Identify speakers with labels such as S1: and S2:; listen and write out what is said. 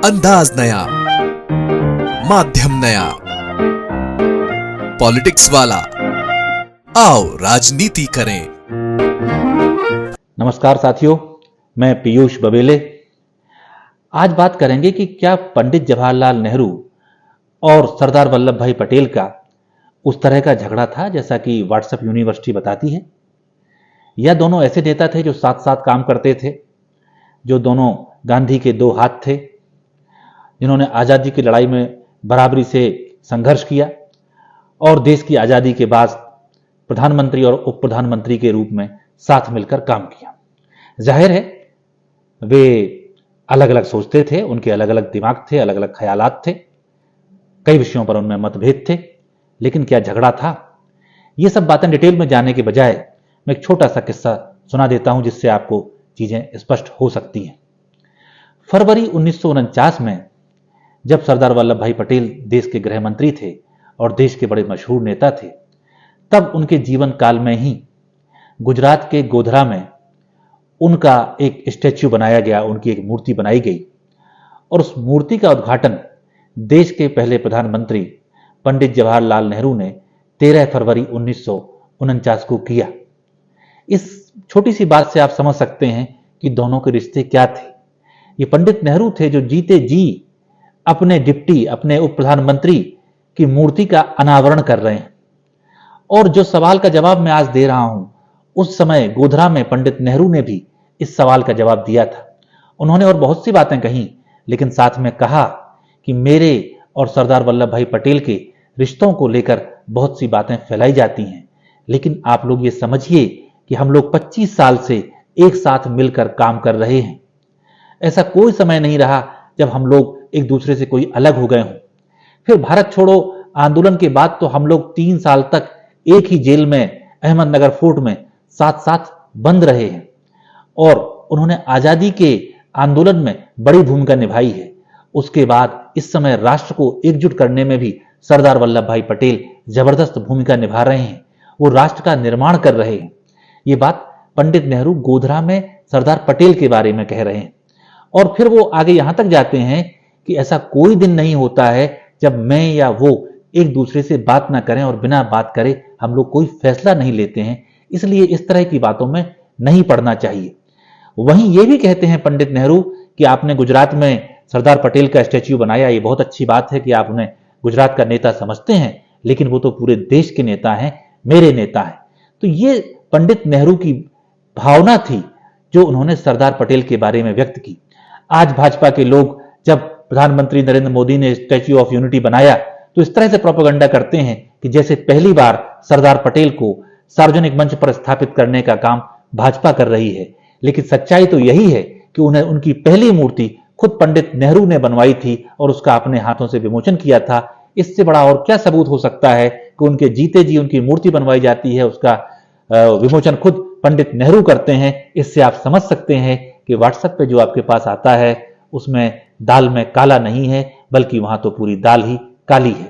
S1: अंदाज नया, माध्यम नया, पॉलिटिक्स वाला, आओ राजनीति करें।
S2: नमस्कार साथियों, मैं पीयूष बबेले। आज बात करेंगे कि क्या पंडित जवाहरलाल नेहरू और सरदार वल्लभ भाई पटेल का उस तरह का झगड़ा था जैसा कि व्हाट्सएप यूनिवर्सिटी बताती है, या दोनों ऐसे नेता थे जो साथ साथ काम करते थे, जो दोनों गांधी के दो हाथ थे, जिन्होंने आज़ादी की लड़ाई में बराबरी से संघर्ष किया और देश की आज़ादी के बाद प्रधानमंत्री और उप प्रधानमंत्री के रूप में साथ मिलकर काम किया। जाहिर है वे अलग अलग सोचते थे, उनके अलग अलग दिमाग थे, अलग अलग ख्यालात थे, कई विषयों पर उनमें मतभेद थे, लेकिन क्या झगड़ा था? ये सब बातें डिटेल में जाने के बजाय मैं एक छोटा सा किस्सा सुना देता हूं जिससे आपको चीजें स्पष्ट हो सकती हैं। फरवरी 1949 में जब सरदार वल्लभ भाई पटेल देश के गृह मंत्री थे और देश के बड़े मशहूर नेता थे, तब उनके जीवन काल में ही गुजरात के गोधरा में उनका एक स्टैच्यू बनाया गया, उनकी एक मूर्ति बनाई गई और उस मूर्ति का उद्घाटन देश के पहले प्रधानमंत्री पंडित जवाहरलाल नेहरू ने 13 फरवरी 1949 को किया। इस छोटी सी बात से आप समझ सकते हैं कि दोनों के रिश्ते क्या थे। ये पंडित नेहरू थे जो जीते जी अपने डिप्टी, अपने उप प्रधानमंत्री की मूर्ति का अनावरण कर रहे हैं। और जो सवाल का जवाब मैं आज दे रहा हूं, उस समय गोधरा में पंडित नेहरू ने भी इस सवाल का जवाब दिया था। उन्होंने और बहुत सी बातें कही, लेकिन साथ में कहा कि मेरे और सरदार वल्लभ भाई पटेल के रिश्तों को लेकर बहुत सी बातें फैलाई जाती हैं, लेकिन आप लोग ये समझिए कि हम लोग 25 साल से एक साथ मिलकर काम कर रहे हैं। ऐसा कोई समय नहीं रहा जब हम लोग एक दूसरे से कोई अलग हो गए हों। फिर भारत छोड़ो आंदोलन के बाद तो हम लोग 3 साल तक एक ही जेल में अहमदनगर फोर्ट में साथ साथ बंद रहे हैं और उन्होंने आजादी के आंदोलन में बड़ी भूमिका निभाई है। उसके बाद इस समय राष्ट्र को एकजुट करने में भी सरदार वल्लभ भाई पटेल जबरदस्त भूमिका निभा रहे हैं। वो राष्ट्र का निर्माण कर रहे हैं। ये बात पंडित नेहरू गोधरा में सरदार पटेल के बारे में कह रहे हैं। और फिर वो आगे यहां तक जाते हैं कि ऐसा कोई दिन नहीं होता है जब मैं या वो एक दूसरे से बात ना करें और बिना बात करे हम लोग कोई फैसला नहीं लेते हैं, इसलिए इस तरह की बातों में नहीं पड़ना चाहिए। वहीं ये भी कहते हैं पंडित नेहरू कि आपने गुजरात में सरदार पटेल का स्टैच्यू बनाया, ये बहुत अच्छी बात है कि आप उन्हें गुजरात का नेता समझते हैं, लेकिन वो तो पूरे देश के नेता हैं, मेरे नेता हैं। तो ये पंडित नेहरू की भावना थी जो उन्होंने सरदार पटेल के बारे में व्यक्त की। आज भाजपा के लोग जब प्रधानमंत्री नरेंद्र मोदी ने स्टैच्यू ऑफ यूनिटी बनाया तो इस तरह से प्रोपेगेंडा करते हैं कि जैसे पहली बार सरदार पटेल को सार्वजनिक मंच पर स्थापित करने का काम भाजपा कर रही है। लेकिन सच्चाई तो यही है कि उन्हें उनकी पहली मूर्ति खुद पंडित नेहरू ने बनवाई थी और उसका अपने हाथों से विमोचन किया था। इससे बड़ा और क्या सबूत हो सकता है कि उनके जीते जी उनकी मूर्ति बनवाई जाती है, उसका विमोचन खुद पंडित नेहरू करते हैं। इससे आप समझ सकते हैं कि व्हाट्सएप पे जो आपके पास आता है उसमें दाल में काला नहीं है, बल्कि वहां तो पूरी दाल ही काली है।